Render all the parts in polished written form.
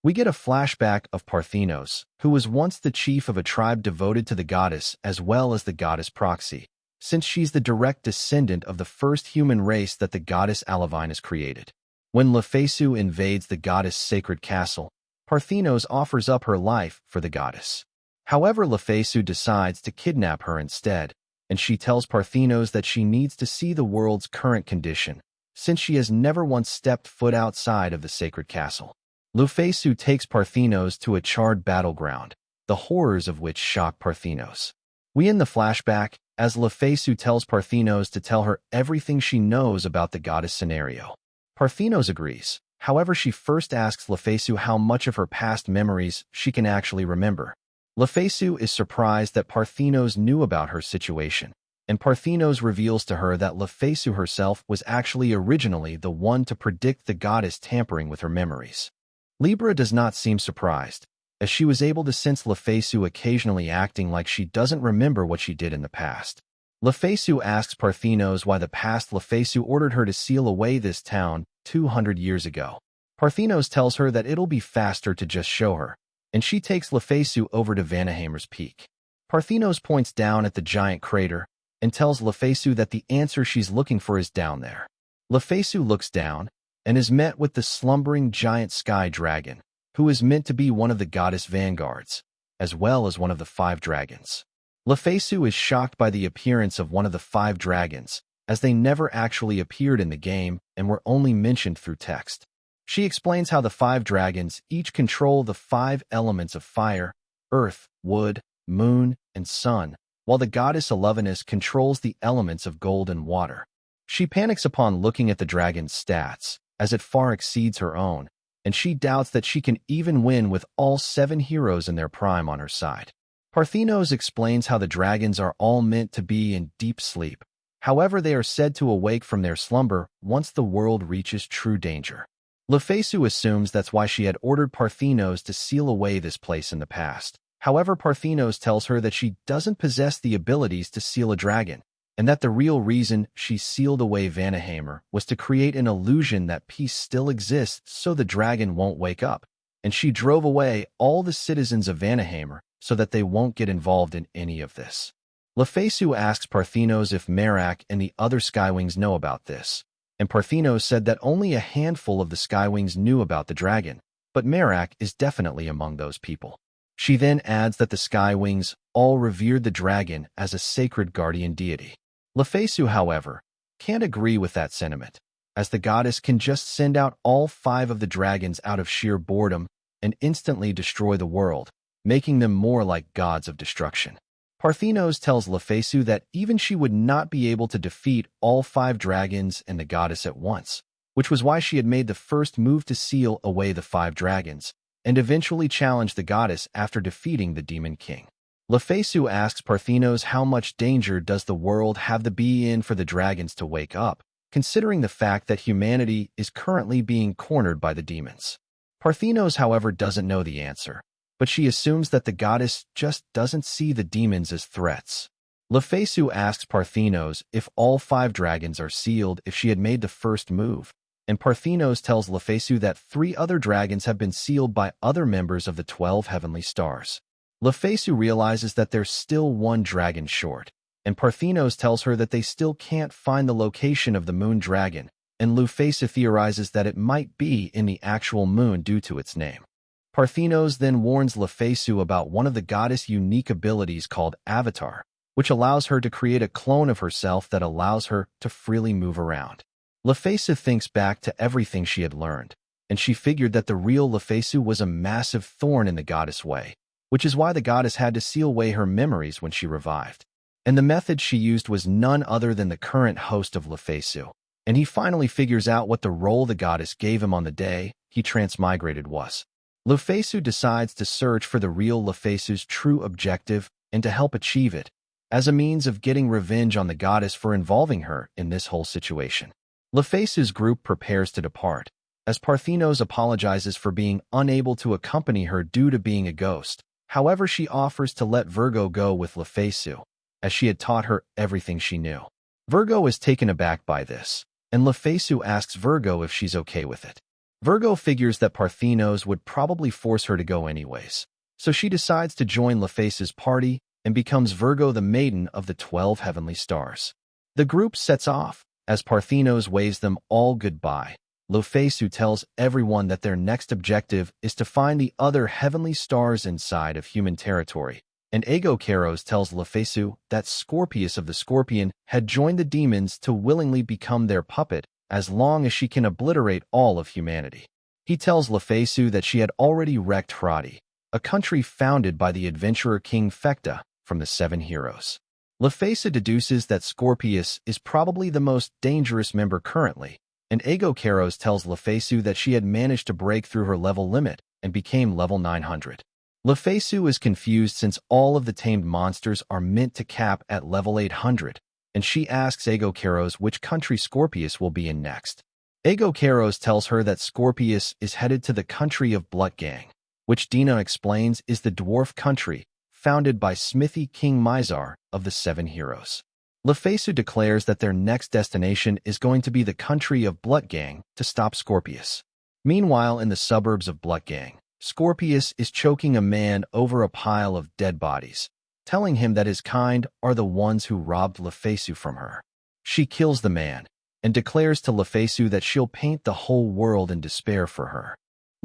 We get a flashback of Parthenos, who was once the chief of a tribe devoted to the goddess as well as the goddess Proxy, since she's the direct descendant of the first human race that the goddess Alavinus created. When Lufasu invades the goddess' sacred castle, Parthenos offers up her life for the goddess. However, Lufasu decides to kidnap her instead, and she tells Parthenos that she needs to see the world's current condition, since she has never once stepped foot outside of the sacred castle. Lufasu takes Parthenos to a charred battleground, the horrors of which shock Parthenos. We end the flashback as Lufasu tells Parthenos to tell her everything she knows about the goddess scenario. Parthenos agrees. However, she first asks Lufasu how much of her past memories she can actually remember. Lufasu is surprised that Parthenos knew about her situation, and Parthenos reveals to her that Lufasu herself was actually originally the one to predict the goddess tampering with her memories. Libra does not seem surprised, as she was able to sense Lufasu occasionally acting like she doesn't remember what she did in the past. Lufasu asks Parthenos why the past Lufasu ordered her to seal away this town 200 years ago. Parthenos tells her that it'll be faster to just show her, and she takes Lufasu over to Vanaheim's peak. Parthenos points down at the giant crater and tells Lufasu that the answer she's looking for is down there. Lufasu looks down and is met with the slumbering giant sky dragon, who is meant to be one of the goddess vanguards, as well as one of the 5 dragons. Lufasu is shocked by the appearance of one of the 5 dragons, as they never actually appeared in the game and were only mentioned through text. She explains how the 5 dragons each control the 5 elements of fire, earth, wood, moon, and sun, while the goddess Alavinus controls the elements of gold and water. She panics upon looking at the dragon's stats, as it far exceeds her own, and she doubts that she can even win with all 7 heroes in their prime on her side. Parthenos explains how the dragons are all meant to be in deep sleep. However, they are said to awake from their slumber once the world reaches true danger. Lufasu assumes that's why she had ordered Parthenos to seal away this place in the past. However, Parthenos tells her that she doesn't possess the abilities to seal a dragon, and that the real reason she sealed away Vanaheim was to create an illusion that peace still exists so the dragon won't wake up, and she drove away all the citizens of Vanaheim so that they won't get involved in any of this. Lufasu asks Parthenos if Merak and the other Skywings know about this, and Parthenos said that only a handful of the Skywings knew about the dragon, but Merak is definitely among those people. She then adds that the Skywings all revered the dragon as a sacred guardian deity. Lufasu, however, can't agree with that sentiment, as the goddess can just send out all 5 of the dragons out of sheer boredom and instantly destroy the world, making them more like gods of destruction. Parthenos tells Lufasu that even she would not be able to defeat all 5 dragons and the goddess at once, which was why she had made the first move to seal away the 5 dragons, and eventually challenged the goddess after defeating the Demon King. Lufasu asks Parthenos how much danger does the world have to be in for the dragons to wake up, considering the fact that humanity is currently being cornered by the demons. Parthenos, however, doesn't know the answer, but she assumes that the goddess just doesn't see the demons as threats. Lufasu asks Parthenos if all 5 dragons are sealed if she had made the first move, and Parthenos tells Lufasu that 3 other dragons have been sealed by other members of the 12 heavenly stars. Lufasu realizes that there's still 1 dragon short, and Parthenos tells her that they still can't find the location of the moon dragon, and Lufasu theorizes that it might be in the actual moon due to its name. Parthenos then warns Lufasu about one of the goddess' unique abilities called Avatar, which allows her to create a clone of herself that allows her to freely move around. Lufasu thinks back to everything she had learned, and she figured that the real Lufasu was a massive thorn in the goddess' way, which is why the goddess had to seal away her memories when she revived. And the method she used was none other than the current host of Lufasu, and he finally figures out what the role the goddess gave him on the day he transmigrated was. Lufasu decides to search for the real Lufasu's true objective and to help achieve it, as a means of getting revenge on the goddess for involving her in this whole situation. Lufasu's group prepares to depart, as Parthenos apologizes for being unable to accompany her due to being a ghost. However, she offers to let Virgo go with Lufasu, as she had taught her everything she knew. Virgo is taken aback by this, and Lufasu asks Virgo if she's okay with it. Virgo figures that Parthenos would probably force her to go anyways, so she decides to join Lufasu's party and becomes Virgo the Maiden of the 12 Heavenly Stars. The group sets off. As Parthenos waves them all goodbye, Lufasu tells everyone that their next objective is to find the other heavenly stars inside of human territory, and Aegokaros tells Lufasu that Scorpius of the Scorpion had joined the demons to willingly become their puppet as long as she can obliterate all of humanity. He tells Lufasu that she had already wrecked Hradi, a country founded by the adventurer King Fekta from the Seven Heroes. Lufasu deduces that Scorpius is probably the most dangerous member currently, and Aegokaros tells Lufasu that she had managed to break through her level limit and became level 900. Lufasu is confused since all of the tamed monsters are meant to cap at level 800, and she asks Aegokaros which country Scorpius will be in next. Aegokaros tells her that Scorpius is headed to the country of Blutgang, which Dina explains is the dwarf country founded by Smithy King Mizar of the Seven Heroes. Lufasu declares that their next destination is going to be the country of Blutgang to stop Scorpius. Meanwhile, in the suburbs of Blutgang, Scorpius is choking a man over a pile of dead bodies, telling him that his kind are the ones who robbed Lufasu from her. She kills the man and declares to Lufasu that she'll paint the whole world in despair for her.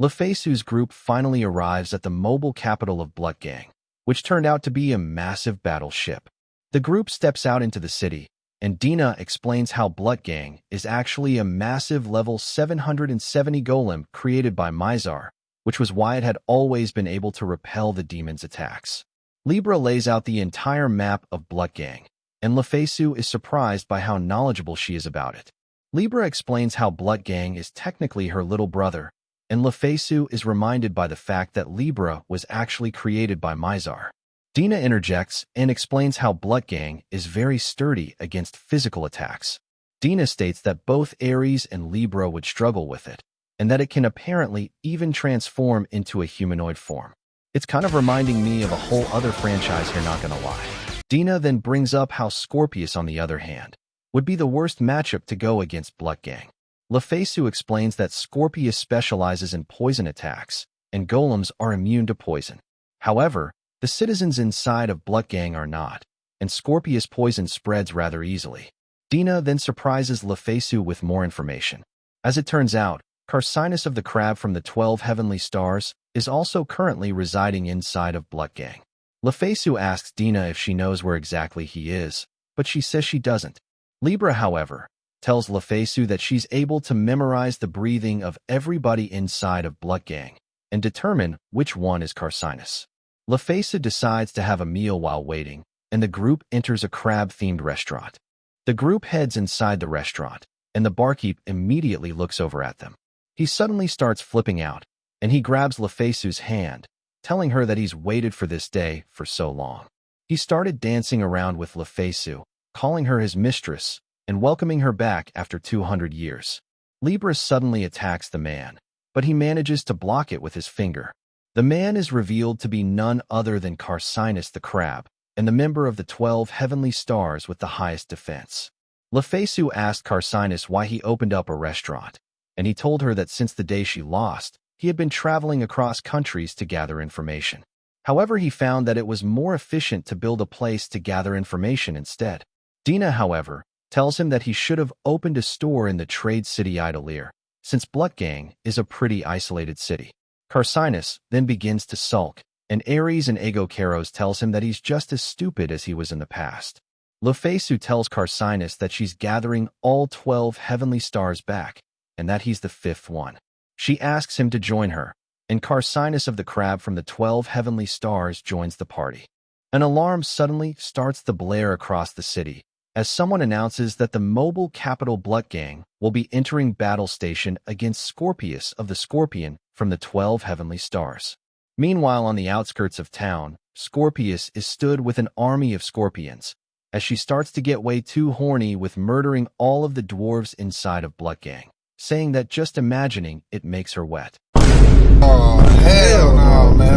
Lufasu's group finally arrives at the mobile capital of Blutgang, which turned out to be a massive battleship. The group steps out into the city, and Dina explains how Blutgang is actually a massive level 770 golem created by Mizar, which was why it had always been able to repel the demon's attacks. Libra lays out the entire map of Blutgang, and Lufasu is surprised by how knowledgeable she is about it. Libra explains how Blutgang is technically her little brother, and Lufasu is reminded by the fact that Libra was actually created by Mizar. Dina interjects and explains how Blutgang is very sturdy against physical attacks. Dina states that both Aries and Libra would struggle with it, and that it can apparently even transform into a humanoid form. It's kind of reminding me of a whole other franchise here, not gonna lie. Dina then brings up how Scorpius, on the other hand, would be the worst matchup to go against Blutgang. Lufasu explains that Scorpius specializes in poison attacks, and golems are immune to poison. However, the citizens inside of Blutgang are not, and Scorpius poison spreads rather easily. Dina then surprises Lufasu with more information. As it turns out, Carcinus of the Crab from the 12 Heavenly Stars is also currently residing inside of Blutgang. Lufasu asks Dina if she knows where exactly he is, but she says she doesn't. Libra, however, tells Lufasu that she's able to memorize the breathing of everybody inside of Blutgang and determine which one is Carcinus. Lufasu decides to have a meal while waiting, and the group enters a crab-themed restaurant. The group heads inside the restaurant, and the barkeep immediately looks over at them. He suddenly starts flipping out, and he grabs Lufasu's hand, telling her that he's waited for this day for so long. He started dancing around with Lufasu, calling her his mistress, and welcoming her back after 200 years. Libra suddenly attacks the man, but he manages to block it with his finger. The man is revealed to be none other than Carcinus the Crab, and the member of the 12 Heavenly Stars with the highest defense. Lufasu asked Carcinus why he opened up a restaurant, and he told her that since the day she lost, he had been traveling across countries to gather information. However, he found that it was more efficient to build a place to gather information instead. Dina, however, tells him that he should have opened a store in the trade city Idolier, since Blutgang is a pretty isolated city. Carcinus then begins to sulk, and Ares and Aegokaros tells him that he's just as stupid as he was in the past. Lufasu tells Carcinus that she's gathering all 12 heavenly stars back, and that he's the 5th one. She asks him to join her, and Carcinus of the Crab from the 12 heavenly stars joins the party. An alarm suddenly starts to blare across the city, as someone announces that the mobile capital Blutgang will be entering battle station against Scorpius of the Scorpion from the 12 heavenly stars. Meanwhile, on the outskirts of town, Scorpius is stood with an army of scorpions, as she starts to get way too horny with murdering all of the dwarves inside of Blutgang, saying that just imagining it makes her wet. Oh, hell no, man.